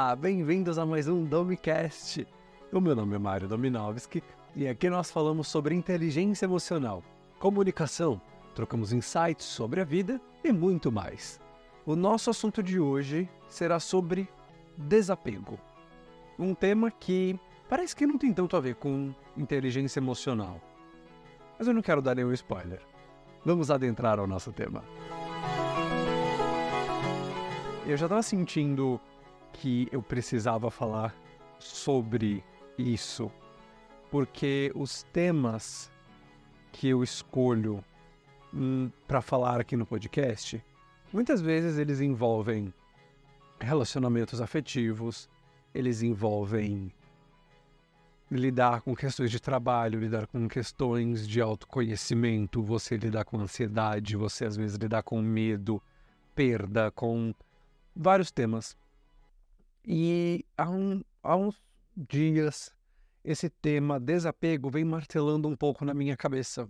Olá, bem-vindos a mais um Domicast. O meu nome é Mário Dominovski e aqui nós falamos sobre inteligência emocional, comunicação, trocamos insights sobre a vida e muito mais. O nosso assunto de hoje será sobre desapego. Um tema que parece que não tem tanto a ver com inteligência emocional. Mas eu não quero dar nenhum spoiler. Vamos adentrar ao nosso tema. Eu já estava sentindo que eu precisava falar sobre isso, porque os temas que eu escolho para falar aqui no podcast, muitas vezes eles envolvem relacionamentos afetivos, eles envolvem lidar com questões de trabalho, lidar com questões de autoconhecimento, você lidar com ansiedade, você às vezes lidar com medo, perda, com vários temas. E há uns dias, esse tema desapego vem martelando um pouco na minha cabeça.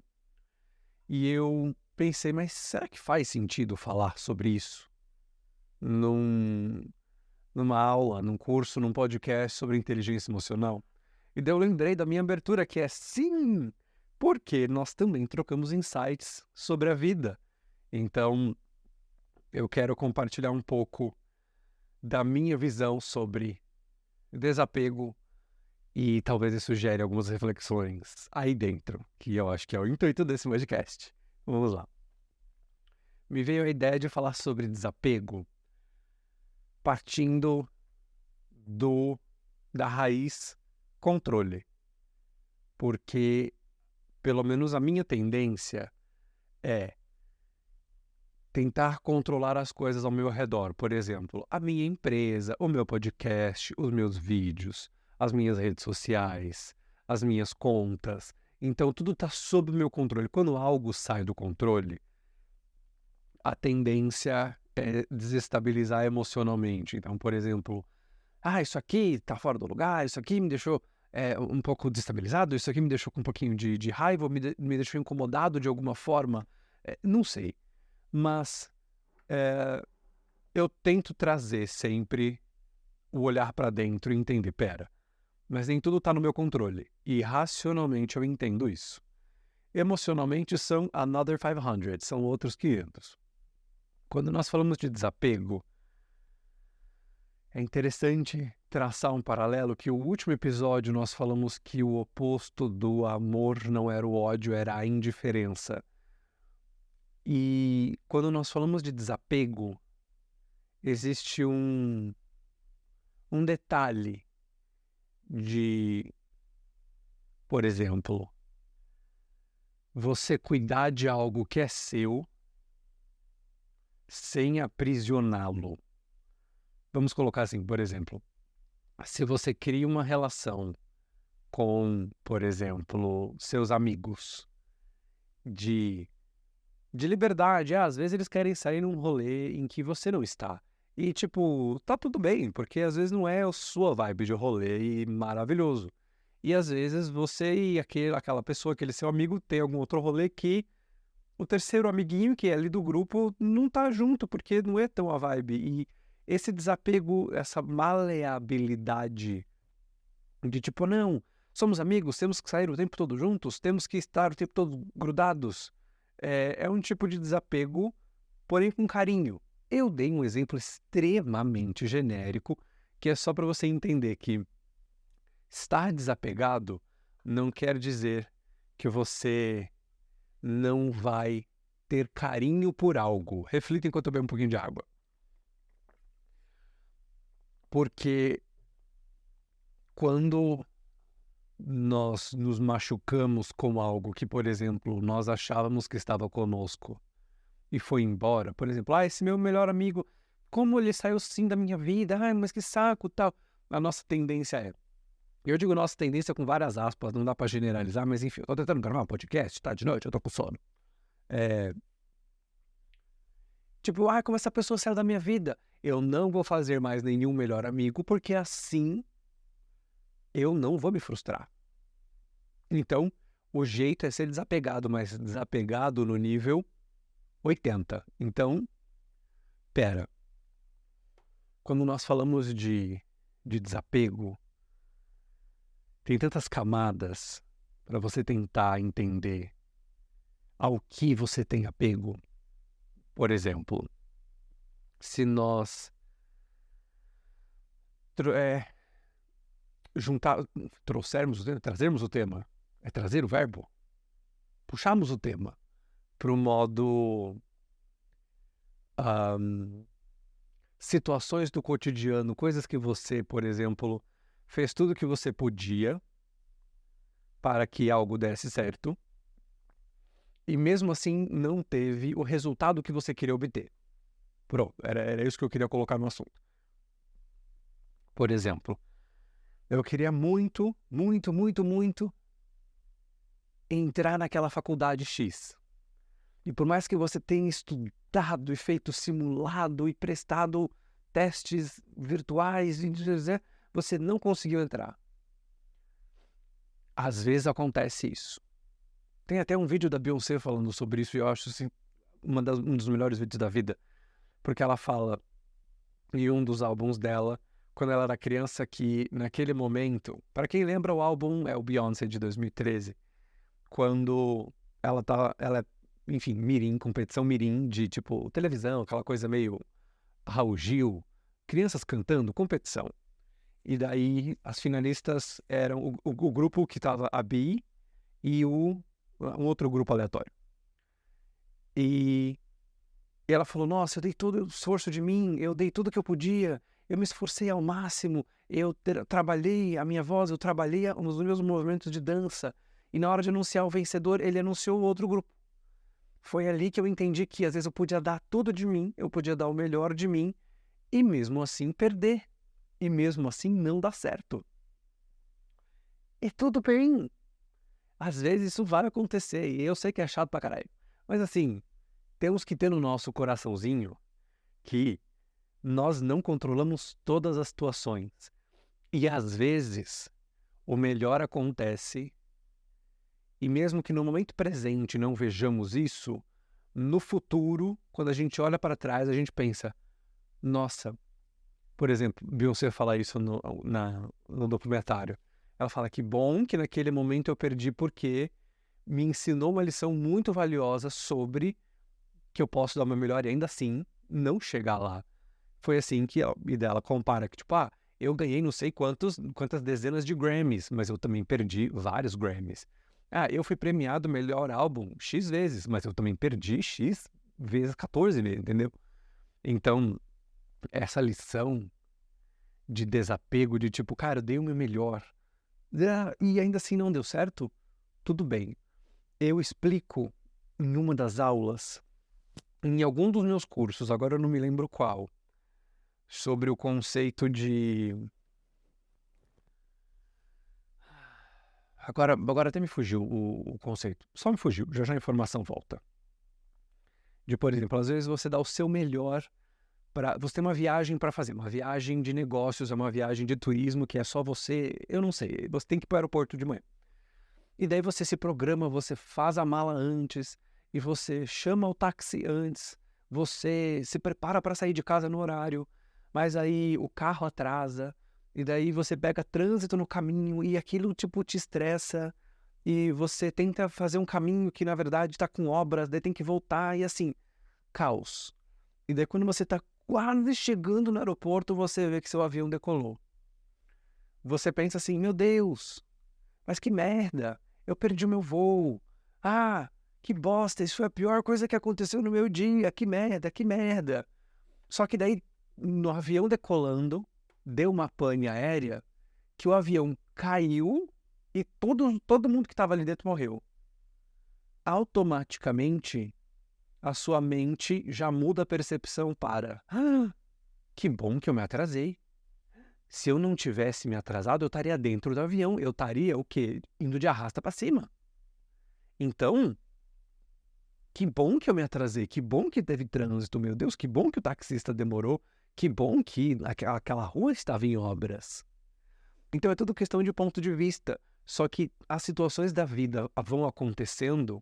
E eu pensei, mas será que faz sentido falar sobre isso? Numa aula, num curso, num podcast sobre inteligência emocional? E daí eu lembrei da minha abertura, que é sim, porque nós também trocamos insights sobre a vida. Então, eu quero compartilhar um pouco da minha visão sobre desapego e talvez isso gere algumas reflexões aí dentro, que eu acho que é o intuito desse podcast. Vamos lá. Me veio a ideia de falar sobre desapego partindo da raiz controle. Porque, pelo menos a minha tendência é tentar controlar as coisas ao meu redor. Por exemplo, a minha empresa, o meu podcast, os meus vídeos, as minhas redes sociais, as minhas contas. Então, tudo está sob o meu controle. Quando algo sai do controle, a tendência é desestabilizar emocionalmente. Então, por exemplo, isso aqui está fora do lugar, isso aqui me deixou um pouco desestabilizado, isso aqui me deixou com um pouquinho de raiva, me deixou incomodado de alguma forma. Não sei. Mas eu tento trazer sempre o olhar para dentro e entender, mas nem tudo está no meu controle. E racionalmente eu entendo isso. Emocionalmente são another 500, são outros 500. Quando nós falamos de desapego, é interessante traçar um paralelo que o último episódio nós falamos que o oposto do amor não era o ódio, era a indiferença. E quando nós falamos de desapego, existe um detalhe de, por exemplo, você cuidar de algo que é seu sem aprisioná-lo. Vamos colocar assim, por exemplo, se você cria uma relação com, por exemplo, seus amigos de liberdade, às vezes eles querem sair num rolê em que você não está. E, tá tudo bem, porque às vezes não é a sua vibe de rolê e maravilhoso. E às vezes você e aquela pessoa, aquele seu amigo, tem algum outro rolê que o terceiro amiguinho, que é ali do grupo, não tá junto, porque não é tão a vibe. E esse desapego, essa maleabilidade de não, somos amigos, temos que sair o tempo todo juntos, temos que estar o tempo todo grudados. É um tipo de desapego, porém com carinho. Eu dei um exemplo extremamente genérico, que é só para você entender que estar desapegado não quer dizer que você não vai ter carinho por algo. Reflita enquanto eu bebo um pouquinho de água. Porque quando nós nos machucamos com algo que, por exemplo, nós achávamos que estava conosco e foi embora, por exemplo, esse meu melhor amigo, como ele saiu assim da minha vida, mas que saco, tal. A nossa tendência eu digo nossa tendência com várias aspas, não dá para generalizar, mas enfim, eu tô tentando gravar um podcast, tá de noite, eu tô com sono. Como essa pessoa saiu da minha vida, eu não vou fazer mais nenhum melhor amigo, porque assim eu não vou me frustrar. Então, o jeito é ser desapegado, mas desapegado no nível 80. Então, quando nós falamos de de desapego, tem tantas camadas para você tentar entender ao que você tem apego. Por exemplo, se nós trazermos o tema, trazer o verbo, puxarmos o tema para o modo situações do cotidiano, coisas que você, por exemplo, fez tudo o que você podia para que algo desse certo e mesmo assim não teve o resultado que você queria obter. Pronto, era isso que eu queria colocar no assunto. Por exemplo, eu queria muito, muito, muito, muito entrar naquela faculdade X. E por mais que você tenha estudado e feito simulado e prestado testes virtuais, você não conseguiu entrar. Às vezes acontece isso. Tem até um vídeo da Beyoncé falando sobre isso e eu acho assim, um dos melhores vídeos da vida. Porque ela fala em um dos álbuns dela, quando ela era criança, que naquele momento, para quem lembra o álbum é o Beyoncé de 2013, quando ela é, enfim, mirim, competição mirim de tipo televisão, aquela coisa meio Raul Gil, crianças cantando, competição. E daí as finalistas eram o grupo que estava a Bi e um outro grupo aleatório. E ela falou, nossa, eu dei todo o esforço de mim, eu dei tudo que eu podia, eu me esforcei ao máximo, eu trabalhei a minha voz, eu trabalhei os meus movimentos de dança. E na hora de anunciar o vencedor, ele anunciou o outro grupo. Foi ali que eu entendi que às vezes eu podia dar tudo de mim, eu podia dar o melhor de mim, e mesmo assim perder. E mesmo assim não dar certo. E tudo bem. Às vezes isso vai acontecer, e eu sei que é chato pra caralho. Mas assim, temos que ter no nosso coraçãozinho que nós não controlamos todas as situações. E às vezes o melhor acontece, e mesmo que no momento presente não vejamos isso, no futuro, quando a gente olha para trás, a gente pensa, nossa, por exemplo, Beyoncé fala isso no documentário. Ela fala que bom que naquele momento eu perdi porque me ensinou uma lição muito valiosa sobre que eu posso dar o meu melhor e ainda assim não chegar lá. Foi assim que e dela compara que, tipo, eu ganhei não sei quantas dezenas de Grammys, mas eu também perdi vários Grammys. Eu fui premiado melhor álbum X vezes, mas eu também perdi X vezes 14 vezes, entendeu? Então, essa lição de desapego, de tipo, cara, eu dei o meu melhor, e ainda assim não deu certo, tudo bem. Eu explico em uma das aulas, em algum dos meus cursos, agora eu não me lembro qual, sobre o conceito de... Agora até me fugiu o conceito. Só me fugiu, já a informação volta. De, por exemplo, às vezes você dá o seu melhor para... Você tem uma viagem para fazer, uma viagem de negócios, é uma viagem de turismo que é só você... Eu não sei, você tem que ir para o aeroporto de manhã. E daí você se programa, você faz a mala antes, e você chama o táxi antes, você se prepara para sair de casa no horário, mas aí o carro atrasa, e daí você pega trânsito no caminho, e aquilo tipo te estressa, e você tenta fazer um caminho que na verdade está com obras, daí tem que voltar, e assim, caos. E daí quando você está quase chegando no aeroporto, você vê que seu avião decolou. Você pensa assim, meu Deus, mas que merda, eu perdi o meu voo. Que bosta, isso foi a pior coisa que aconteceu no meu dia, que merda, que merda. Só que daí, no avião decolando, deu uma pane aérea que o avião caiu e todo mundo que estava ali dentro morreu. Automaticamente, a sua mente já muda a percepção para que bom que eu me atrasei. Se eu não tivesse me atrasado, eu estaria dentro do avião. Eu estaria o quê? Indo de arrasta para cima. Então, que bom que eu me atrasei. Que bom que teve trânsito, meu Deus. Que bom que o taxista demorou. Que bom que aquela rua estava em obras. Então, é tudo questão de ponto de vista. Só que as situações da vida vão acontecendo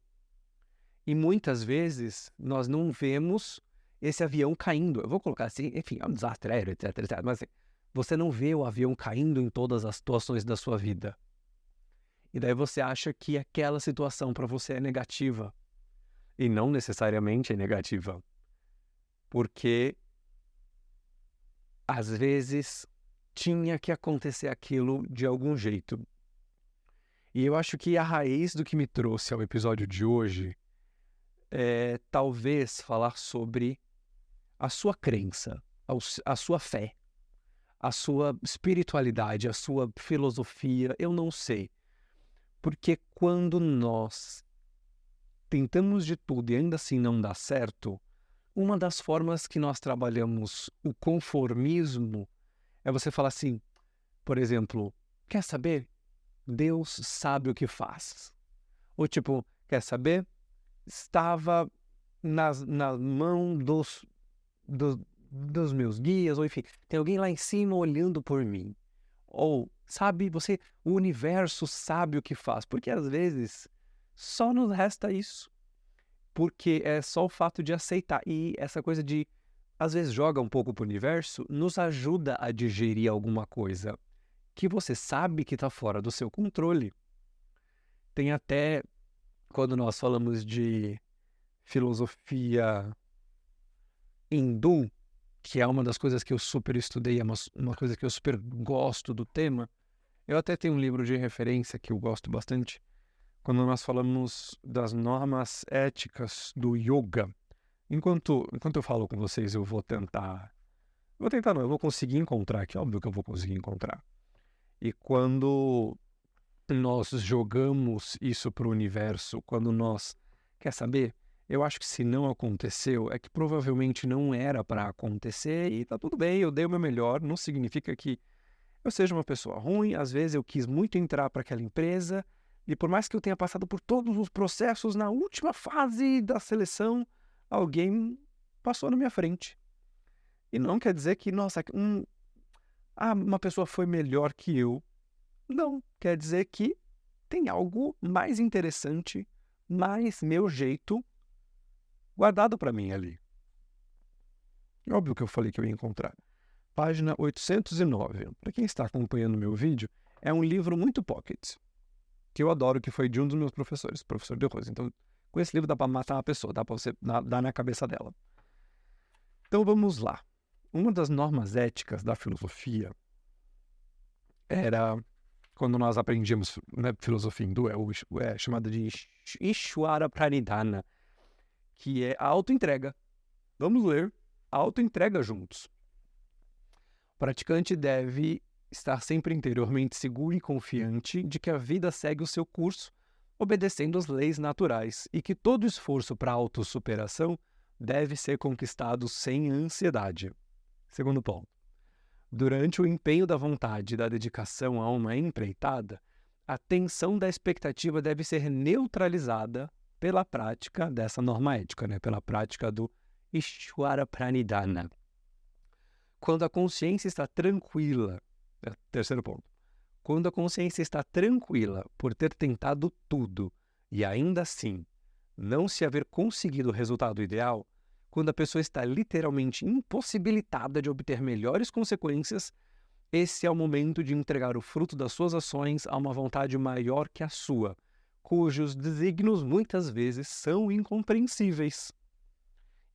e muitas vezes nós não vemos esse avião caindo. Eu vou colocar assim, enfim, é um desastre aéreo, etc, etc. Mas assim, Você não vê o avião caindo em todas as situações da sua vida. E daí você acha que aquela situação para você é negativa. E não necessariamente é negativa. Porque, às vezes, tinha que acontecer aquilo de algum jeito. E eu acho que a raiz do que me trouxe ao episódio de hoje é talvez falar sobre a sua crença, a sua fé, a sua espiritualidade, a sua filosofia, eu não sei. Porque quando nós tentamos de tudo e ainda assim não dá certo, uma das formas que nós trabalhamos o conformismo é você falar assim, por exemplo, quer saber? Deus sabe o que faz. Ou tipo, quer saber? Estava na mão dos meus guias, ou enfim, tem alguém lá em cima olhando por mim. Ou, sabe, o universo sabe o que faz. Porque às vezes só nos resta isso. Porque é só o fato de aceitar. E essa coisa de, às vezes, joga um pouco pro universo, nos ajuda a digerir alguma coisa que você sabe que está fora do seu controle. Tem até, quando nós falamos de filosofia hindu, que é uma das coisas que eu super estudei, é uma coisa que eu super gosto do tema. Eu até tenho um livro de referência que eu gosto bastante, quando nós falamos das normas éticas do yoga. Enquanto eu falo com vocês, eu vou tentar... não, eu vou conseguir encontrar, que é óbvio que eu vou conseguir encontrar. E quando nós jogamos isso para o universo, quando nós... Quer saber? Eu acho que se não aconteceu, é que provavelmente não era para acontecer e tá tudo bem, eu dei o meu melhor, não significa que eu seja uma pessoa ruim, às vezes eu quis muito entrar para aquela empresa e por mais que eu tenha passado por todos os processos, na última fase da seleção, alguém passou na minha frente. E não quer dizer que, nossa, uma pessoa foi melhor que eu. Não, quer dizer que tem algo mais interessante, mais meu jeito, guardado para mim ali. Óbvio que eu falei que eu ia encontrar. Página 809. Para quem está acompanhando meu vídeo, é um livro muito pocket, que eu adoro, que foi de um dos meus professores, professor De Rose. Então, com esse livro dá para matar uma pessoa, dá para você dar na cabeça dela. Então, vamos lá. Uma das normas éticas da filosofia era, quando nós aprendíamos, né, filosofia hindu, é chamada de Ishvara Pranidhana, que é a autoentrega. Vamos ler a autoentrega juntos. O praticante deve estar sempre interiormente seguro e confiante de que a vida segue o seu curso, obedecendo às leis naturais, e que todo esforço para a autossuperação deve ser conquistado sem ansiedade. Segundo ponto. Durante o empenho da vontade e da dedicação a uma empreitada, a tensão da expectativa deve ser neutralizada pela prática dessa norma ética, né? Pela prática do Ishvara Pranidhana. Quando a consciência está tranquila, terceiro ponto, quando a consciência está tranquila por ter tentado tudo e ainda assim não se haver conseguido o resultado ideal, quando a pessoa está literalmente impossibilitada de obter melhores consequências, esse é o momento de entregar o fruto das suas ações a uma vontade maior que a sua, cujos desígnios muitas vezes são incompreensíveis.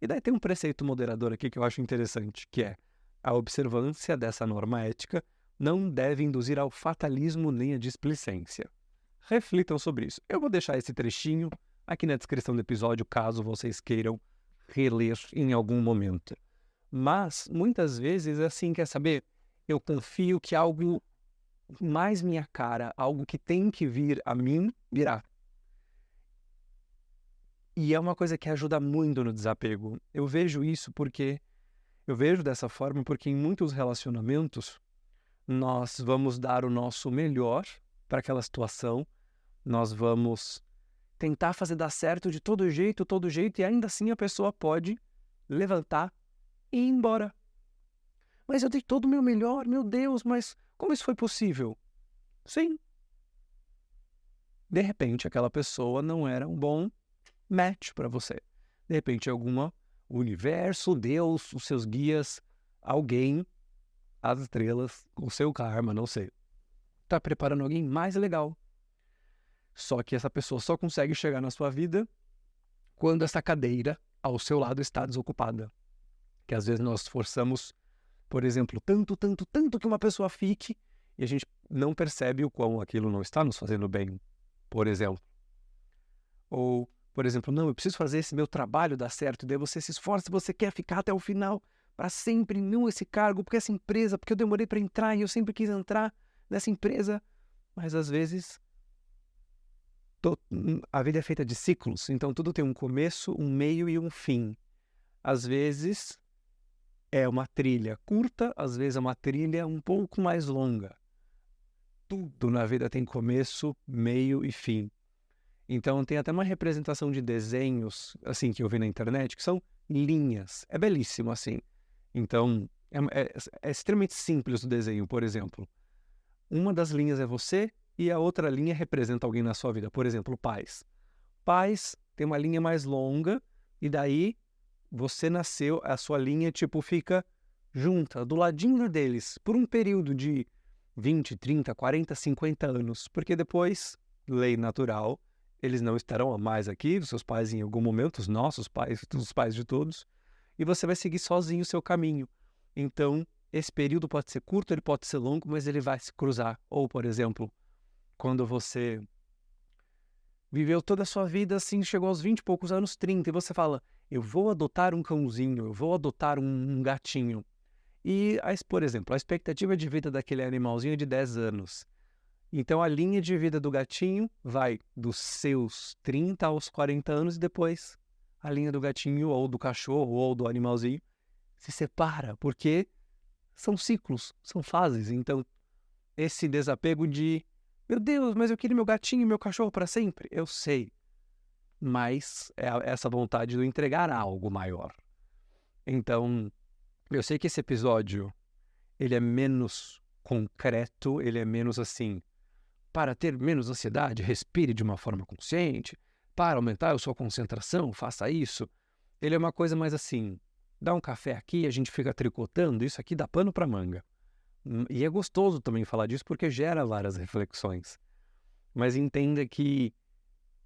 E daí tem um preceito moderador aqui que eu acho interessante, que é: a observância dessa norma ética não deve induzir ao fatalismo nem à displicência. Reflitam sobre isso. Eu vou deixar esse trechinho aqui na descrição do episódio, caso vocês queiram reler em algum momento. Mas, muitas vezes, assim, quer saber? Eu confio que algo mais minha cara, algo que tem que vir a mim, virá. E é uma coisa que ajuda muito no desapego. Eu vejo dessa forma porque em muitos relacionamentos nós vamos dar o nosso melhor para aquela situação, nós vamos tentar fazer dar certo de todo jeito, e ainda assim a pessoa pode levantar e ir embora. Mas eu dei todo o meu melhor, meu Deus, mas como isso foi possível? Sim. De repente aquela pessoa não era um bom match para você. De repente o universo, Deus, os seus guias, alguém as estrelas, o seu karma, não sei, tá preparando alguém mais legal. Só que essa pessoa só consegue chegar na sua vida quando essa cadeira ao seu lado está desocupada. Que às vezes nós forçamos, por exemplo, tanto que uma pessoa fique e a gente não percebe o quão aquilo não está nos fazendo bem, por exemplo. Ou, por exemplo, não, eu preciso fazer esse meu trabalho dar certo, daí você se esforça, você quer ficar até o final, para sempre, não esse cargo, porque essa empresa, porque eu demorei para entrar e eu sempre quis entrar nessa empresa, mas às vezes a vida é feita de ciclos, então tudo tem um começo, um meio e um fim. Às vezes é uma trilha curta, às vezes é uma trilha um pouco mais longa. Tudo na vida tem começo, meio e fim. Então tem até uma representação de desenhos, assim, que eu vi na internet, que são linhas. É belíssimo, assim. Então, é extremamente simples o desenho, por exemplo. Uma das linhas é você e a outra linha representa alguém na sua vida. Por exemplo, pais. Pais tem uma linha mais longa e daí você nasceu, a sua linha, tipo, fica junta, do ladinho deles, por um período de 20, 30, 40, 50 anos. Porque depois, lei natural, eles não estarão mais aqui, os seus pais em algum momento, os nossos pais, os pais de todos, e você vai seguir sozinho o seu caminho. Então, esse período pode ser curto, ele pode ser longo, mas ele vai se cruzar. Ou, por exemplo, quando você viveu toda a sua vida assim, chegou aos 20 e poucos anos, 30, e você fala, eu vou adotar um cãozinho, eu vou adotar um gatinho. E, por exemplo, a expectativa de vida daquele animalzinho é de 10 anos. Então, a linha de vida do gatinho vai dos seus 30 aos 40 anos e depois a linha do gatinho ou do cachorro ou do animalzinho se separa, porque são ciclos, são fases. Então, esse desapego de, meu Deus, mas eu queria meu gatinho e meu cachorro para sempre. Eu sei, mas é essa vontade de entregar algo maior. Então, eu sei que esse episódio, ele é menos concreto, ele é menos assim, para ter menos ansiedade, respire de uma forma consciente, para aumentar a sua concentração, faça isso. Ele é uma coisa mais assim, dá um café aqui, a gente fica tricotando, isso aqui dá pano para manga. E é gostoso também falar disso porque gera várias reflexões. Mas entenda que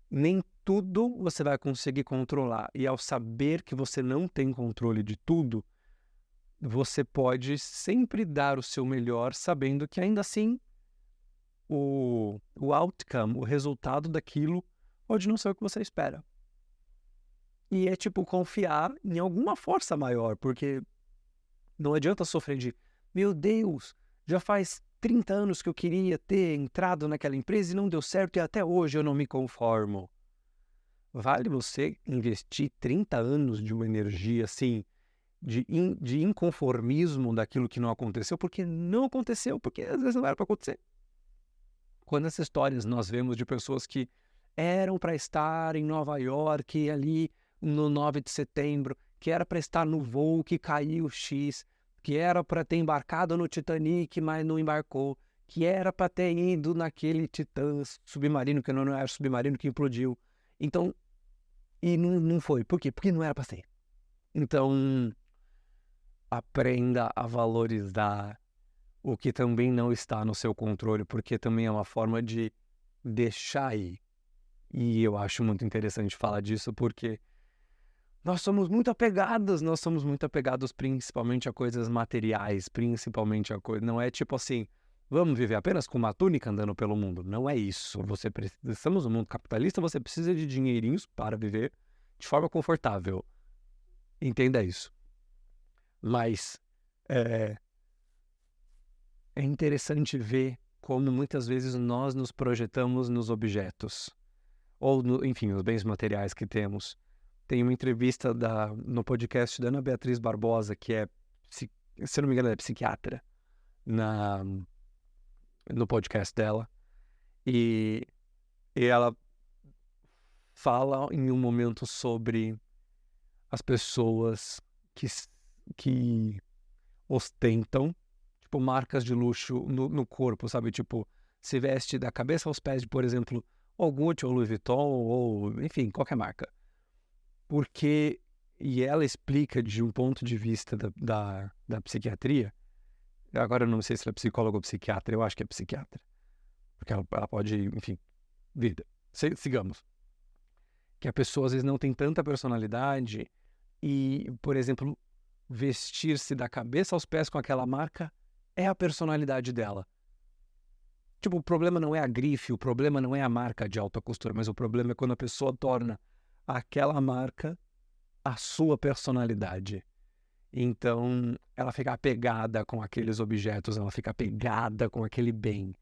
nem tudo você vai conseguir controlar. E ao saber que você não tem controle de tudo, você pode sempre dar o seu melhor, sabendo que ainda assim o outcome, o resultado daquilo, pode não ser o que você espera. E é tipo confiar em alguma força maior, porque não adianta sofrer de, meu Deus, já faz 30 anos que eu queria ter entrado naquela empresa e não deu certo e até hoje eu não me conformo. Vale você investir 30 anos de uma energia assim, de inconformismo daquilo que não aconteceu, porque não aconteceu, porque às vezes não era para acontecer. Quantas histórias nós vemos de pessoas que eram para estar em Nova York ali no 9 de setembro, que era para estar no voo que caiu X, que era para ter embarcado no Titanic, mas não embarcou, que era para ter ido naquele Titã submarino, que não era submarino, que implodiu. Então, e não foi. Por quê? Porque não era para ser. Então, aprenda a valorizar o que também não está no seu controle, porque também é uma forma de deixar ir. E eu acho muito interessante falar disso, porque nós somos muito apegados principalmente a coisas materiais, principalmente a coisa. Não é tipo assim, vamos viver apenas com uma túnica andando pelo mundo. Não é isso. Estamos no mundo capitalista, você precisa de dinheirinhos para viver de forma confortável. Entenda isso. Mas é interessante ver como muitas vezes nós nos projetamos nos objetos. Ou, enfim, os bens materiais que temos. Tem uma entrevista no podcast da Ana Beatriz Barbosa, que é, se não me engano, é psiquiatra, no podcast dela. E ela fala em um momento sobre as pessoas que ostentam, tipo, marcas de luxo no corpo, sabe? Tipo, se veste da cabeça aos pés de, por exemplo, ou Gucci, ou Louis Vuitton, ou, enfim, qualquer marca. E ela explica de um ponto de vista da psiquiatria Agora eu não sei se ela é psicóloga ou psiquiatra, eu acho que é psiquiatra. Porque ela pode, enfim, vida. Sigamos. Que a pessoa às vezes não tem tanta personalidade e, por exemplo, vestir-se da cabeça aos pés com aquela marca é a personalidade dela. Tipo, o problema não é a grife, o problema não é a marca de alta costura, mas o problema é quando a pessoa torna aquela marca a sua personalidade. Então, ela fica apegada com aqueles objetos, ela fica apegada com aquele bem,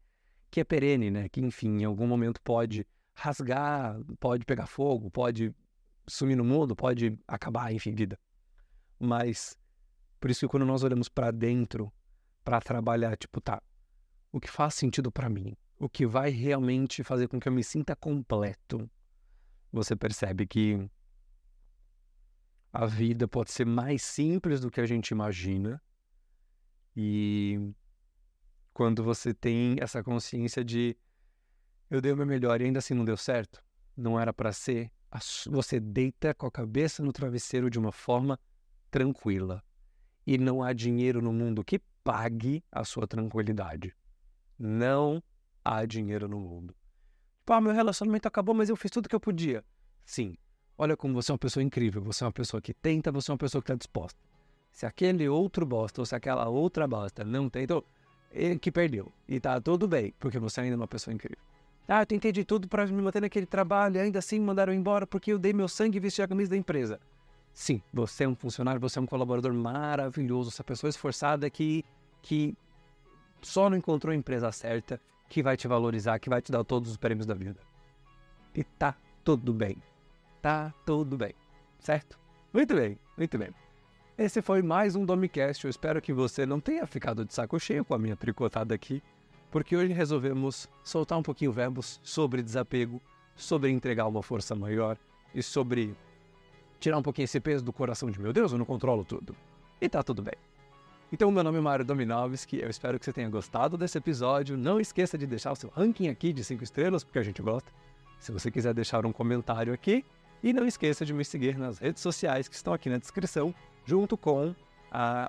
que é perene, né? Que, enfim, em algum momento pode rasgar, pode pegar fogo, pode sumir no mundo, pode acabar, enfim, vida. Mas, por isso que quando nós olhamos para dentro, para trabalhar, tipo, tá, o que faz sentido para mim, o que vai realmente fazer com que eu me sinta completo, você percebe que a vida pode ser mais simples do que a gente imagina. E quando você tem essa consciência de eu dei o meu melhor e ainda assim não deu certo, não era para ser, você deita com a cabeça no travesseiro de uma forma tranquila. E não há dinheiro no mundo que pague a sua tranquilidade. Não há dinheiro no mundo. Tipo, meu relacionamento acabou, mas eu fiz tudo que eu podia. Sim. Olha como você é uma pessoa incrível. Você é uma pessoa que tenta, você é uma pessoa que está disposta. Se aquele outro bosta ou se aquela outra bosta não tentou, ele que perdeu. E tá tudo bem, porque você ainda é uma pessoa incrível. Eu tentei de tudo para me manter naquele trabalho e ainda assim me mandaram embora porque eu dei meu sangue e vesti a camisa da empresa. Sim, você é um funcionário, você é um colaborador maravilhoso, essa pessoa esforçada que só não encontrou a empresa certa, que vai te valorizar, que vai te dar todos os prêmios da vida. E tá tudo bem. Tá tudo bem. Certo? Muito bem, muito bem. Esse foi mais um Domicast. Eu espero que você não tenha ficado de saco cheio com a minha tricotada aqui, porque hoje resolvemos soltar um pouquinho verbos sobre desapego, sobre entregar uma força maior e sobre tirar um pouquinho esse peso do coração de meu Deus, eu não controlo tudo. E tá tudo bem. Então, meu nome é Mário Dominovski, eu espero que você tenha gostado desse episódio. Não esqueça de deixar o seu ranking aqui de 5 estrelas, porque a gente gosta. Se você quiser deixar um comentário aqui. E não esqueça de me seguir nas redes sociais que estão aqui na descrição, junto com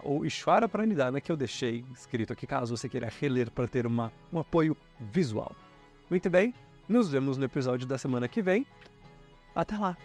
o Ishvara Pranidhana que eu deixei escrito aqui, caso você queira reler para ter um apoio visual. Muito bem, nos vemos no episódio da semana que vem. Até lá!